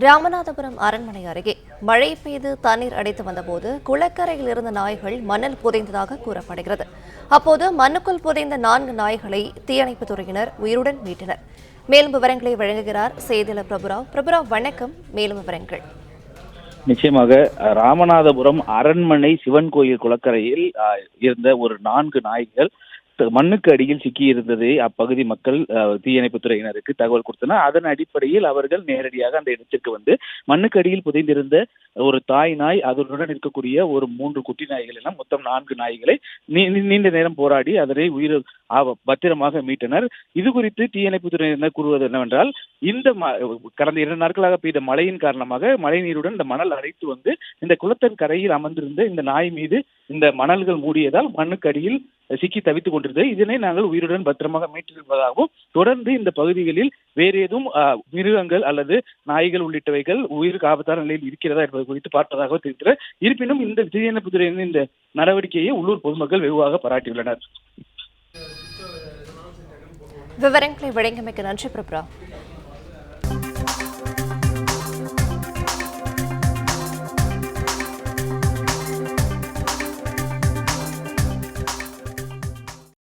ராமநாதபுரம் அரண்மனை அருகே மழை பெய்து தண்ணீர் அடைத்து வந்தபோது குளக்கரையில் இருந்த நாய்கள் மண்ணில் புதைந்ததாக கூறப்படுகிறது. அப்போது மண்ணுக்குள் புதைந்த 4 நாய்களை தீயணைப்புத் துறையினர் உயிருடன் மீட்டனர். மேலும் விவரங்களை வழங்குகிறார் செய்தியாளர் பிரபுராவ். பிரபுராவ், வணக்கம். மேலும் விவரங்கள். நிச்சயமாக ராமநாதபுரம் அரண்மனை சிவன் கோயில் குளக்கரையில் இருந்த ஒரு 4 நாய்கள் மண்ணுக்கு அடியில் சிக்கி இருந்ததை அப்பகுதி மக்கள் தீயணைப்புத் துறையினருக்கு தகவல் கொடுத்தனர். அதன் அடிப்படையில் அவர்கள் நேரடியாக அந்த இடத்திற்கு வந்து மண்ணுக்கு அடியில் புதைந்திருந்த ஒரு தாய் நாய், அதனுடன் இருக்கக்கூடிய ஒரு 3 குட்டி நாய்கள் என மொத்தம் 4 நாய்களை நீண்ட நேரம் போராடி அதனை பத்திரமாக மீட்டனர். இது குறித்து தீயணைப்புத் துறையினர் கூறுவது என்னவென்றால், இந்த கடந்த 2 நாட்களாக பெய்த மழையின் காரணமாக மழை நீருடன் இந்த மணல் அடைத்து வந்து இந்த குளத்தின் கரையில் அமர்ந்திருந்த இந்த நாய் மீது இந்த மணல்கள் மூடியதால் மண்ணுக்கு அடியில் சிக்கி தவித்துக் கொண்டிருந்தது. இதனை நாங்கள் உயிருடன் பத்திரமாக மீட்டிருப்பதாகவும், தொடர்ந்து இந்த பகுதிகளில் வேறு ஏதும் மிருகங்கள் அல்லது நாய்கள் உள்ளிட்டவைகள் உயிருக்கு ஆபத்தான நிலையில் இருக்கிறதா என்பது குறித்து பார்ப்பதாக தெரிவித்தனர். இருப்பினும் இந்த தீயணைப்புத் துறையின் இந்த நடவடிக்கையை உள்ளூர் பொதுமக்கள் வெகுவாக பாராட்டியுள்ளனர். விவரங்களை வழங்கியமைக்கு நன்றி பிரபுராவ்.